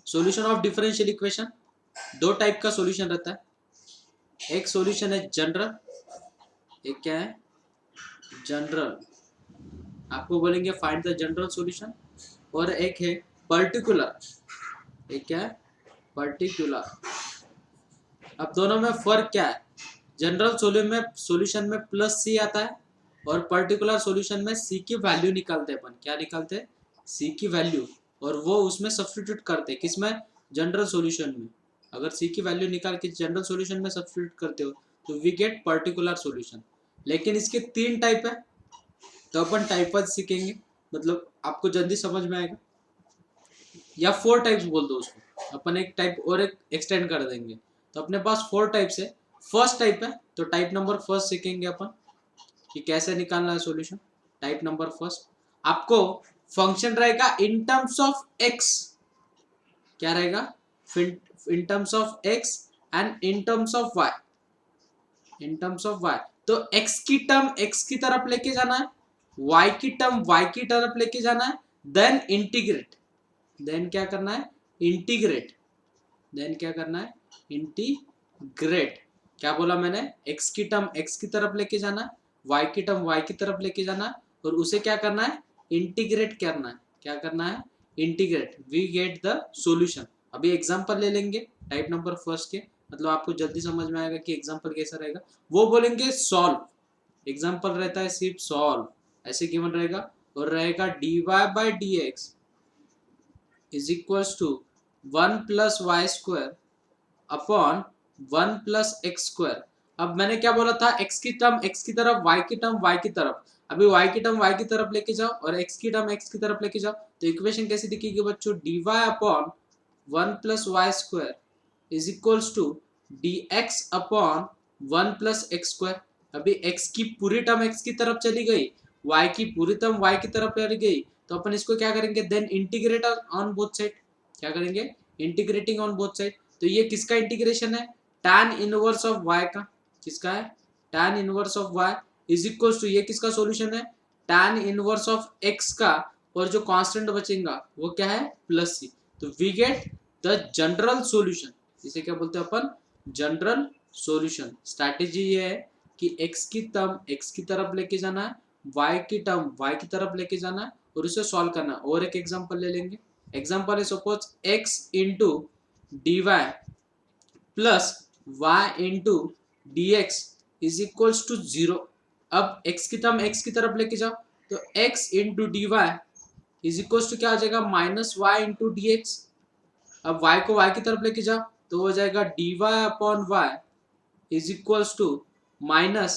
Solution of differential equation, दो type का solution रहता है, एक सॉल्यूशन है जनरल, एक क्या है जनरल, आपको बोलेंगे फाइंड द जनरल सॉल्यूशन, और एक है पर्टिकुलर, एक क्या है पर्टिकुलर। अब दोनों में फर्क क्या है, जनरल सॉल्यूशन में प्लस सी आता है और पर्टिकुलर सॉल्यूशन में सी की वैल्यू निकालते हैं अपन, क्या निकालते हैं सी की वैल्यू, और वो उसमें सब्स्टिट्यूट करते हैं किसमें जनरल सॉल्यूशन में। अगर सी की वैल्यू निकाल के जनरल सॉल्यूशन में सब्स्टिट्यूट करते हो तो वी गेट पर्टिकुलर सॉल्यूशन। लेकिन इसके तीन टाइप है, तो अपन टाइप वाइज सीखेंगे, मतलब आपको जल्दी समझ में आएगा, या फोर टाइप्स बोल दो उसको, अपन एक टाइप और एक एक्सटेंड कर देंगे, तो अपने पास फोर टाइप्स है। फर्स्ट टाइप है तो टाइप नंबर फर्स्ट सीखेंगे अपन कि कैसे निकालना है सॉल्यूशन। टाइप नंबर फर्स्ट, आपको फंक्शन रहेगा इन टर्म्स ऑफ एक्स, क्या रहेगा in terms of x and in terms of y, in terms of y. तो एक्स की टर्म एक्स की तरफ लेके जाना है, वाई की टर्म वाई की तरफ लेके जाना है, देन इंटीग्रेट, देन क्या करना है इंटीग्रेट, देन क्या करना है इंटीग्रेट। क्या बोला मैंने, एक्स की टर्म एक्स की तरफ लेके जाना है, वाई की टर्म वाई की तरफ लेके जाना है, और उसे क्या करना है इंटीग्रेट करना है, क्या करना है integrate, we get the solution. अभी एग्जांपल ले लेंगे टाइप नंबर फर्स्ट के, मतलब आपको जल्दी समझ में आएगा कि एग्जांपल कैसा रहेगा। वो बोलेंगे सॉल्व, एग्जांपल रहता है सिर्फ सॉल्व, ऐसे गिवन रहेगा, और रहेगा dy by d x is equals to 1 plus y square upon 1 plus x square. अब मैंने क्या बोला था, एक्स की टर्म एक्स की तरफ, वाई की टर्म वाई की तरफ, अभी वाई की टर्म वाई की तरफ लेके जाओ और एक्स की टर्म एक्स की तरफ लेके जाओ, तो इक्वेशन कैसी दिखेगी बच्चों, dy upon 1 plus y square is equals to dx upon 1 plus x square. अभी x की पूरी टर्म x की तरफ चली गई, y की पूरी टर्म y की तरफ चली गई, तो अपन इसको क्या करेंगे, then integrate on both side, क्या करेंगे इंटीग्रेटिंग ऑन बोथ साइड। तो ये किसका इंटीग्रेशन है, tan इनवर्स ऑफ y का, किसका है tan inverse of y is equals to, ये किसका सॉल्यूशन है tan इनवर्स ऑफ x का, और जो कांस्टेंट बचेगा वो क्या है प्लस सी। तो we get the general solution, इसे क्या बोलते हैं अपन जनरल सॉल्यूशन। स्ट्रैटेजी ये है कि x की टर्म x की तरफ लेके जाना है, y की टर्म y की तरफ लेके जाना है, और उसे सॉल्व करना है। और एक एग्जांपल ले लेंगे, एग्जांपल है suppose x into D y plus y into D x is equals to 0। अब x की टर्म x की तरफ लेके जाओ, तो x into D Y is equals to क्या हो जाएगा minus y into D x. अब y को y की तरफ लेके जाओ तो हो जाएगा d y upon y is equals to minus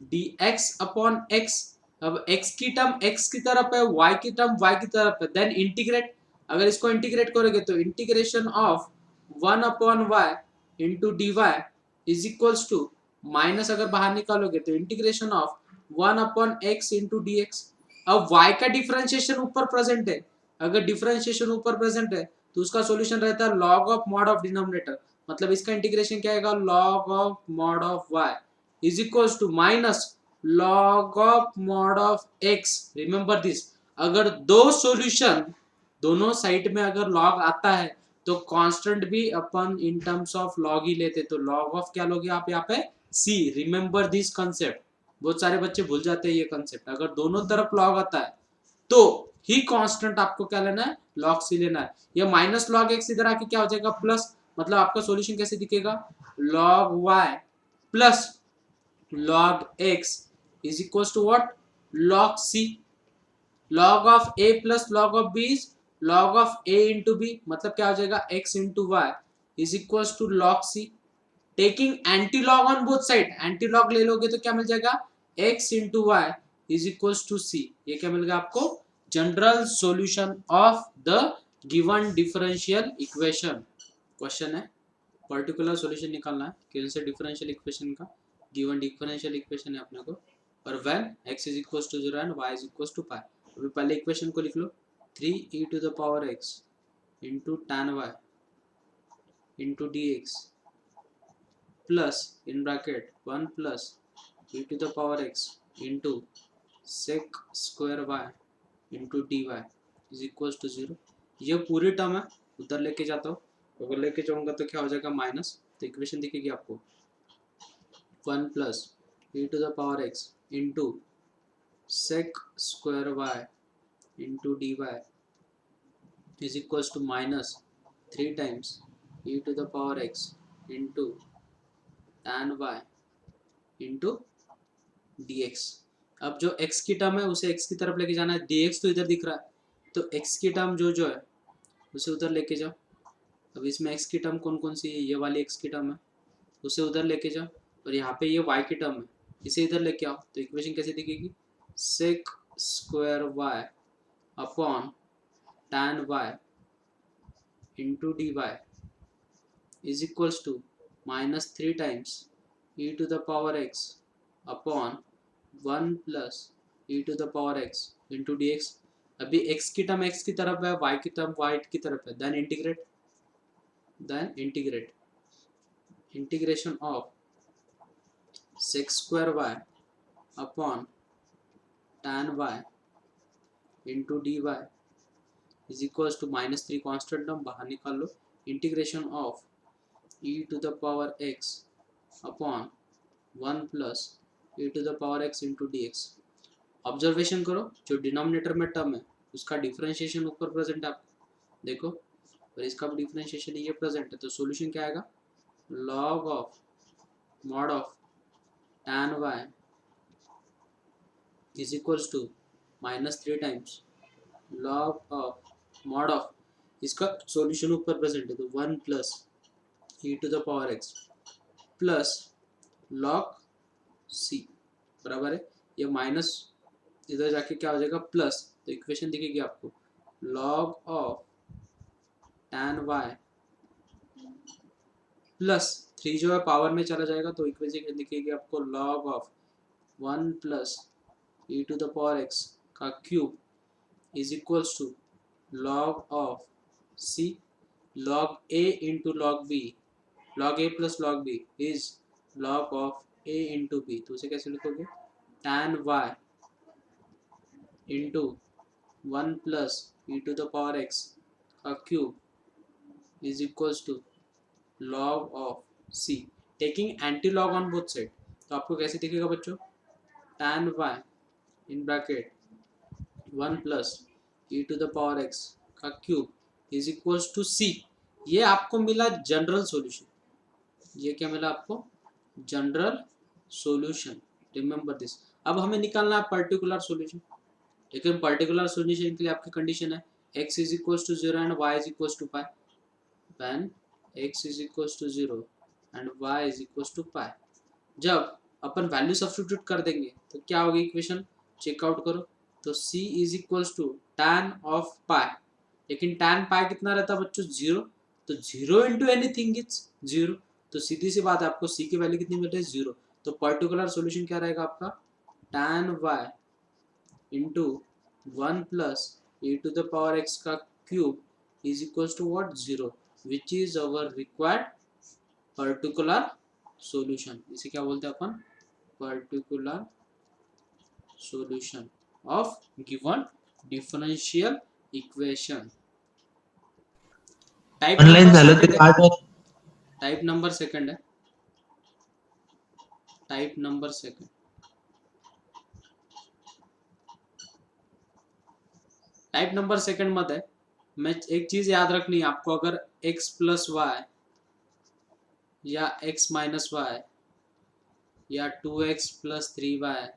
d x upon x. अब x की टर्म x की तरफ है, y की टर्म y की तरफ है, देन इंटीग्रेट, अगर इसको इंटीग्रेट करोगे तो integration of 1 upon y into D Y is equals to minus, अगर बाहर निकालोगे तो integration of 1 upon x into D x. अब y का डिफरेंशिएशन ऊपर प्रेजेंट है, अगर डिफरेंशिएशन ऊपर प्रेजेंट है तो उसका सॉल्यूशन रहता है log of mod of denominator, मतलब इसका इंटीग्रेशन क्या आएगा log of mod of y is equals to minus log of mod of x। Remember this, अगर दो सॉल्यूशन दोनों साइड में अगर लॉग आता है तो कांस्टेंट भी अपन इन टर्म्स ऑफ लॉग ही लेते, तो लॉग ऑफ क्या लोगे आप यहाँ पे c। रिमेंबर दिस कंसेप्ट, बहुत सारे बच्चे भूल जाते हैं ये कंसेप्ट, अगर दोनों तरफ लॉग आता है तो ही कांस्टेंट आपको क्या लेना है लॉग सी लेना है। ये माइनस लॉग एक्स इधर आके क्या हो जाएगा प्लस, मतलब आपका सॉल्यूशन कैसे दिखेगा log y plus log x is equals to what log c। log of a plus log of b is log of a into b, मतलब क्या हो जाएगा x into y is equals to log c। Taking anti log on both side, anti log ले लोगे तो क्या मिल जाएगा x into y is equals to c। ये क्या मिल गया आपको general solution of the given differential equation. Question है पर्टिकुलर सॉल्यूशन निकालना है किसी से डिफरेंशियल इक्वेशन का, गिवन डिफरेंशियल इक्वेशन है अपने को, और when x is equals to 0 and y is equals to pi. अभी पहले इक्वेशन को लिख लो 3e to the power x into tan y into dx plus in bracket 1 plus e to the power x into sec square y into dy is equals to 0। ये पूरी term है, उधर लेके जाता हूँ, अगर लेके जाऊंगा तो क्या हो जाएगा माइनस, तो इक्वेशन दिखेगी आपको 1 plus e to the power x into sec square y into dy is equals to minus 3 times e to the power x into tan y into dx। अब जो x की टर्म है उसे x की तरफ लेके जाना है, dx तो इधर दिख रहा है, तो x की टर्म जो है उसे उधर लेके जाओ। अब इसमें x की टर्म कौन कौन सी है, ये वाली x की टर्म है, उसे उधर लेके जाओ, और यहाँ पे ये y की टर्म है, इसे इधर लेके आओ, तो इक्वेशन कैसे दिखेगी, sec square y upon tan y into D Y is equals to minus 3 times e to the power x upon 1 plus e to the power x into D x. अभी x की term x की तरफ है, y की term y की तरफ है, then integrate integration of sec square y upon tan y into D Y is equals to minus 3 constant term बाहर निकाल लो, integration of e to the power x upon 1 plus e to the power x into D X. Observation करो, जो denominator में term है उसका differentiation ऊपर present है, आपको देखो, और इसका भी डिफरेंशिएशन ये प्रेजेंट है, तो सॉल्यूशन क्या आएगा, log of mod of tan y is equals to minus 3 times log of mod of, इसका सॉल्यूशन ऊपर प्रेजेंट है, तो 1 plus e to the power x plus log c बराबर है, ये माइनस इधर जाके क्या हो जाएगा प्लस, तो इक्वेशन दिखेगी आपको log of tan y plus 3 जो है पावर में चला जाएगा, तो इक्वेशन दिखेगी आपको log of 1 plus e to the power x का cube is equals to log of c log a into log b, log a plus log b is log of a into b, तो उसे कैसे लिखोगे, tan y into 1 plus e to the power x का cube is equals to log of c taking anti log on both side, तो आपको कैसे दिखेगा बच्चों, tan y in bracket 1 plus e to the power x का cube is equals to c। ये आपको मिला जनरल सॉल्यूशन, ये क्या मिला आपको, जनरल सॉल्यूशन, रिमेंबर दिस। अब हमें निकालना है पर्टिकुलर सॉल्यूशन, लेकिन पर्टिकुलर सॉल्यूशन के लिए आपकी कंडीशन है x is equals to 0 and y is equals to pi, when x is equals to 0 and y is equals to pi. जब अपन वैल्यू सब्स्टिट्यूट कर देंगे तो क्या होगी इक्वेशन, चेकआउट करो, तो c is equals to tan of pi, लेकिन tan पाई कितना रहता है बच्चों, 0, तो 0 इंटू एनीथिंग इज 0, तो सीधी सी बात है आपको c की वैल्यू कितनी मिल रही है, 0, तो पर्टिकुलर सॉल्यूशन क्या रहेगा आपका, tan y into 1 plus e to the power x का cube is equals to what, 0, which is our required particular solution. इसे क्या बोलते हैं अपन, particular solution of given differential equation. Type online number झालं सेकंड तरी है, 8 टाइप नंबर सेकंड है, type number second, type number second मत है। मैं एक चीज याद रखनी है आपको, अगर x प्लस वाई या x माइनस वाई या 2x प्लस 3y,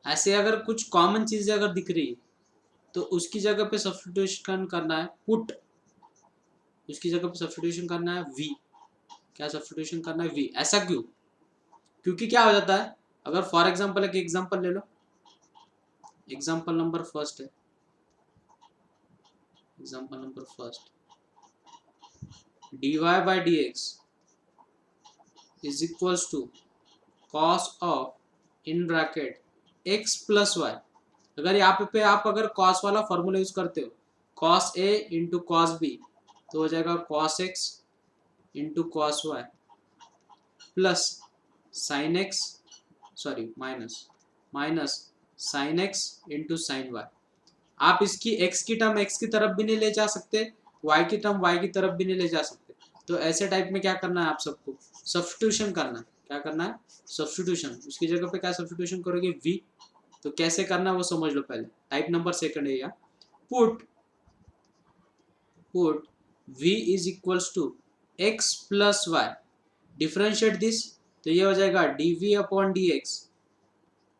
ऐसे अगर कुछ कॉमन चीजें अगर दिख रही तो उसकी जगह पे सब्स्टिट्यूशन करना है पुट, उसकी जगह पे सब्स्टिट्यूशन करना है v, क्या सब्स्टिट्यूशन करना है v, ऐसा क्यों, क्योंकि क्या हो जाता है, अगर फॉर एग्जांपल एक एग्जांपल ले लो, एग्जांपल नंबर फर्स्ट है, example number first, dy by dx is equals to cos of in bracket x plus y। अगर यहाँ पे आप अगर cos वाला फॉर्मूला यूज करते हो, cos a into cos b, तो हो जाएगा cos x into cos y plus sin x, sorry minus sin x into sin y। आप इसकी x की टर्म x की तरफ भी नहीं ले जा सकते, y की टर्म y की तरफ भी नहीं ले जा सकते। तो ऐसे टाइप में क्या करना है आप सबको, सब्स्टिट्यूशन करना है। क्या करना है, सब्स्टिट्यूशन। उसकी जगह पे क्या सब्स्टिट्यूशन करोगे, v। तो कैसे करना है वो समझ लो पहले। टाइप नंबर सेकंड है या put v is equals to x plus y, differentiate this. तो ये हो जाएगा dv अपॉन dx,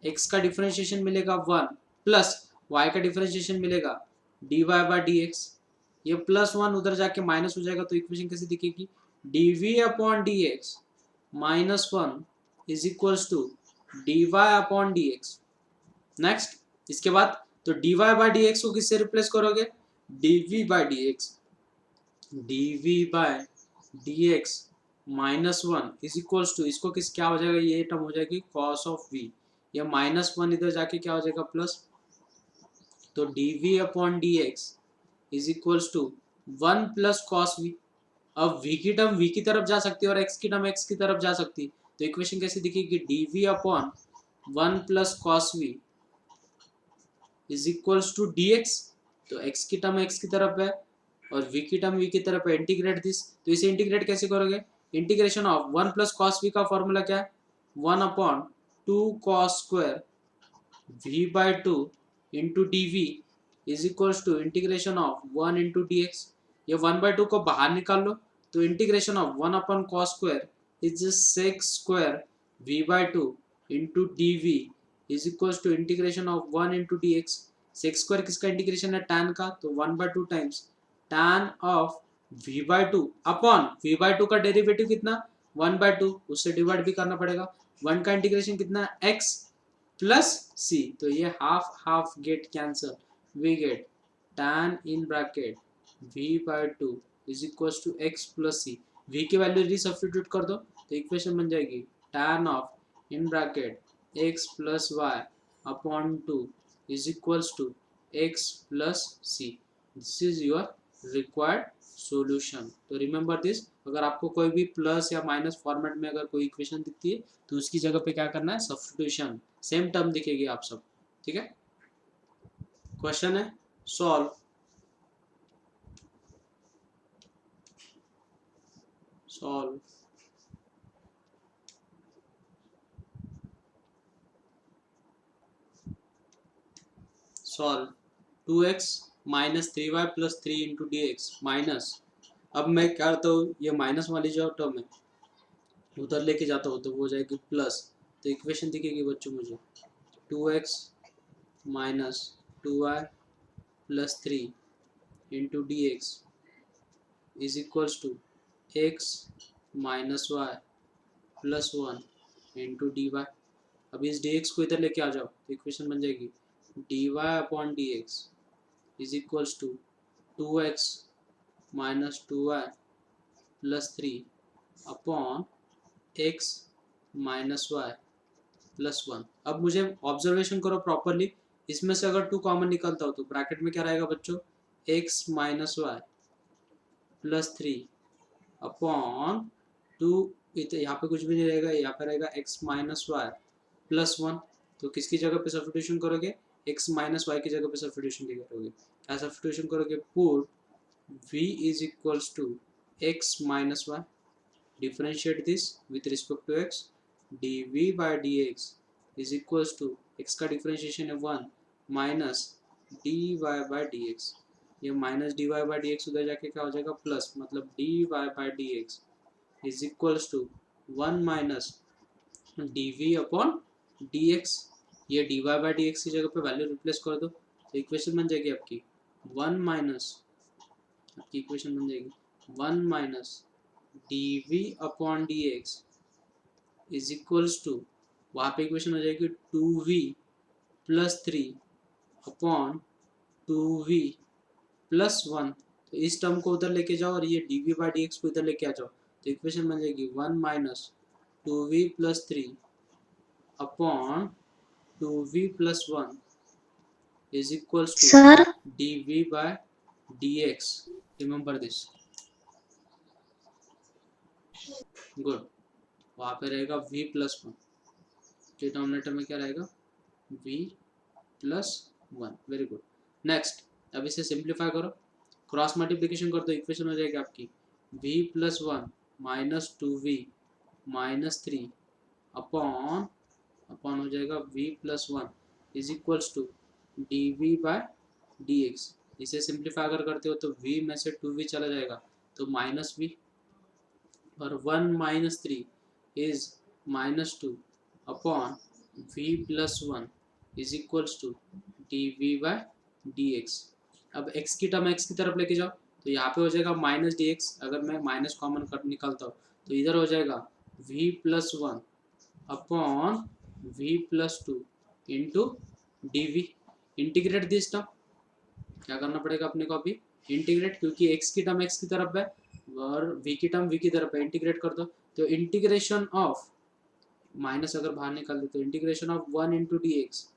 x का डिफ्रेंशिएशन मिलेगा 1 प्लस y का डिफ्रेंशिएशन मिलेगा dy बाई dx। ये प्लस 1 उधर जाके माइनस हो जाएगा, तो इक्वेशन कैसे दिखेगी, dv upon dx minus 1 is equals to dy upon dx। Next इसके बाद तो dy बाई dx को किससे रिप्लेस करोगे, dv by dx, dv by dx minus 1 is equals to, इसको किस क्या हो जाएगा, ये टर्म हो जाएगी cos ऑफ v। ये माइनस 1 इधर जाके क्या हो जाएगा प्लस, तो dv upon dx is equals to 1 plus cos v। अब v की टर्म v की तरफ जा सकती है और x की टर्म x की तरफ जा सकती है, तो इक्वेशन कैसे दिखेगी, dv upon 1 plus cos v is equals to dx। तो x की टर्म x की तरफ है और v की टर्म v की तरफ है, इंटीग्रेट दिस। तो इसे इंटीग्रेट कैसे करोगे, integration of 1 plus cos v का फॉर्मूला क्या है, 1 upon 2 cos square v by 2 into D v is equals to integration of 1 into D x. ये 1 बाई 2 को बाहर निकाल लो, तो integration of 1 upon cos square is sec square v by 2 into D v is equals to integration of 1 into D x. Sec square किसका integration है, tan का, तो 1 by 2 times tan of v by 2 upon v by 2 का derivative कितना, 1 by 2, उससे divide भी करना पड़ेगा। 1 का इंटीग्रेशन कितना, x प्लस c, तो ये half half get cancel, we get tan in bracket v by 2 is equal to x plus c। v की वैल्यू रीसब्स्टिट्यूट कर दो, तो इक्वेशन बन जाएगी tan of in bracket x plus y upon 2 is equals to x plus c। This is your required solution. तो remember this, अगर आपको कोई भी प्लस या माइनस फॉर्मेट में अगर कोई इक्वेशन दिखती है तो उसकी जगह पे क्या करना है, सब्स्टिट्यूशन, सेम टर्म दिखेगी आप सब, ठीक है। क्वेश्चन है solve, solve solve 2x minus 3y plus 3 into D x minus, अब मैं क्या करता हूँ, ये माइनस वाली जो टर्म है उधर लेके जाता हूँ तो वो हो जाएगी प्लस। तो इक्वेशन दिखेगी बच्चों मुझे 2x minus 2y plus 3 into D x is equals to x minus y plus 1 into D y. अब इस डी एक्स को इधर लेके आ जाओ, तो इक्वेशन बन जाएगी d y upon d x is equals to 2x minus 2y plus 3 upon x minus y plus 1। अब मुझे ऑब्जर्वेशन करो प्रॉपरली, इसमें से अगर 2 कॉमन निकलता हो तो ब्रैकेट में क्या रहेगा बच्चों, x minus y plus 3 upon 2, यहाँ पे कुछ भी नहीं रहेगा, यहाँ पे रहेगा x माइनस वाई प्लस 1। तो किसकी जगह पे सब्स्टिट्यूशन करोगे, x माइनस वाई की जगह पे सब्स्टिट्यूशन करोगे। क्या सब्स्टिट्यूशन करोगे, put v is equals to x minus y, differentiate this with respect to x, dv by dx is equals to x का डिफरेंशिएशन है 1 माइनस dy बाई dx। ये minus dy by dx उधर जाके क्या हो जाएगा plus, मतलब dy by dx is equals to 1 minus dv upon dx। ये dy बाई dx की जगह पे वैल्यू रिप्लेस कर दो, तो इक्वेशन बन जाएगी आपकी 1 माइनस, आपकी इक्वेशन बन जाएगी 1 minus dv upon dx is equals to, वहाँ पे इक्वेशन हो जाएगी 2v plus 3 upon 2v plus 1। तो इस टर्म को उधर लेके जाओ और ये dv बाई dx को इधर लेके आ जाओ, तो इक्वेशन बन जाएगी 1 minus 2v plus 3 upon 2v plus 1 is equals to sir dv by dx। Remember this, good. वहाँ पे रहेगा v प्लस 1, डिनोमिनेटर में क्या रहेगा, v plus 1, very good. Next, अब इसे सिंप्लीफाई करो, क्रॉस मल्टीप्लीकेशन कर दो, इक्वेशन हो जाएगी आपकी v plus one minus two v minus three upon upon हो जाएगा v plus one is equals to d v by d x. इसे सिंप्लीफाई अगर करते हो तो v में से टू वी चला जाएगा तो माइनस वी, और one minus three is minus two upon v plus one is equals to d v by d x. अब x की टर्म x की तरफ लेके जाओ तो यहाँ पे हो जाएगा माइनस डी एक्स, अगर मैं माइनस कॉमन कर निकालता हूँ तो इधर हो जाएगा v plus one upon v plus two into D v. Integrate this term, क्या करना पड़ेगा अपने को अभी इंटीग्रेट, क्योंकि x की टर्म x की तरफ है और v की टर्म v की तरफ है, इंटीग्रेट कर दो तो इंटीग्रेशन ऑफ माइनस अगर बाहर निकाल दो तो integration of one into D x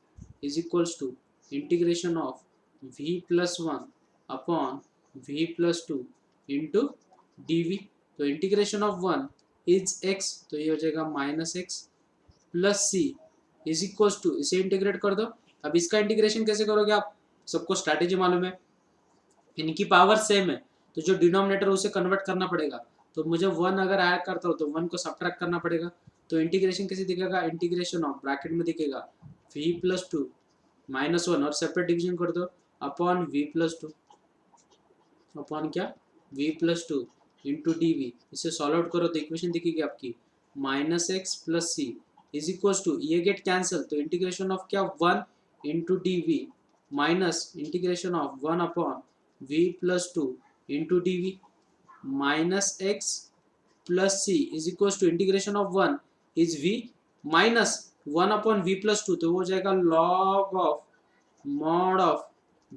is equals to integration of v plus one upon v plus two into D V. तो integration of one is x, तो ये हो जाएगा minus x plus C is equals to, इसे integrate कर दो। अब इसका इंटीग्रेशन कैसे करोगे आप, सबको स्ट्रैटेजी मालूम है, इनकी पावर सेम है तो जो डिनोमिनेटर उसे कन्वर्ट करना पड़ेगा। तो मुझे वन अगर ऐड करता हूँ तो वन को सब्ट्रैक्ट करना पड़ेगा। तो इंटीग्रेशन कैसे दिखेगा, इंटीग्रेशन ऑफ ब्रैकेट में दिखेगा v plus two minus one और सेपरेट डिवीजन कर दो upon v plus two upon क्या v plus two into D v. इसे सॉल्व आउट करो तो इक्वेशन दिखेगी आपकी minus x plus C is equal to, ये गेट कैंसिल तो इंटीग्रेशन ऑफ क्या one into D v minus integration of one upon v plus two into D v minus x plus C is equal to integration of one is v minus one upon v plus two, तो वो हो जाएगा log of mod of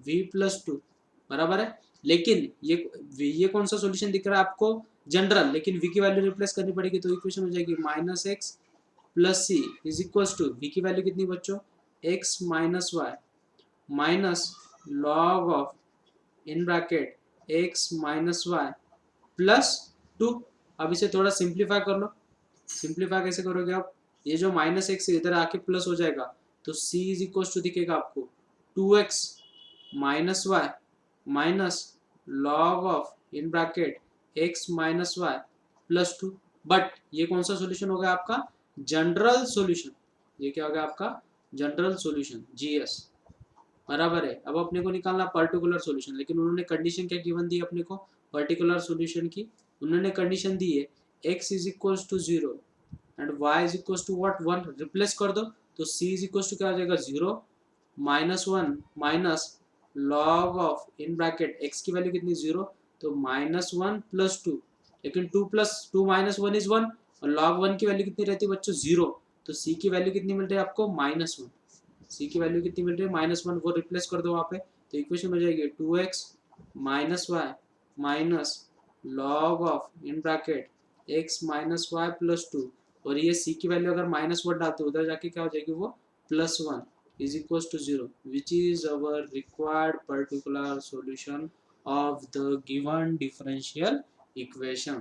v plus two बराबर है। लेकिन ये कौन सा सॉल्यूशन दिख रहा है आपको, जनरल, लेकिन v की वैल्यू रिप्लेस करनी पड़ेगी तो इक्वेशन हो जाएगी minus x plus C is equals to, v की वैल्यू कितनी बच्चों x minus y minus log of in bracket x minus y plus two. अब इसे थोड़ा सिंप्लीफाई कर लो, सिंप्लीफाई कैसे करोगे आप, ये जो माइनस एक्स इधर आके प्लस हो जाएगा तो c इज इक्वल टू दिखेगा आपको 2x minus y minus log of in bracket x minus y plus two. But ये कौन सा सॉल्यूशन होगा आपका, जनरल सॉल्यूशन, ये क्या होगा आपका जनरल सॉल्यूशन GS बराबर है। अब अपने को निकालना पर्टिकुलर सॉल्यूशन, लेकिन उन्होंने कंडीशन क्या गिवन दी अपने को पर्टिकुलर सॉल्यूशन की, उन्होंने कंडीशन दी है x is equals to zero and y is equals to what one, replace कर दो तो c इज इक्वल्स टू क्या हो जाएगा zero minus one minus log of in bracket x की वैल्यू कितनी जीरो तो माइनस वन प्लस टू, लेकिन two plus two minus one is one और लॉग वन की वैल्यू कितनी रहती है बच्चों जीरो, तो c की वैल्यू कितनी मिल रही है आपको माइनस वन, c की वैल्यू कितनी मिल रही है माइनस वन, वो रिप्लेस कर दो वहाँ पे तो इक्वेशन हो जाएगी 2x minus y minus log of in bracket x minus y plus two, और ये c की वैल्यू अगर माइनस वन डालते हो उधर जाके क्या हो जाएगी वो plus one is equals to 0, which is our required particular solution of the given differential equation.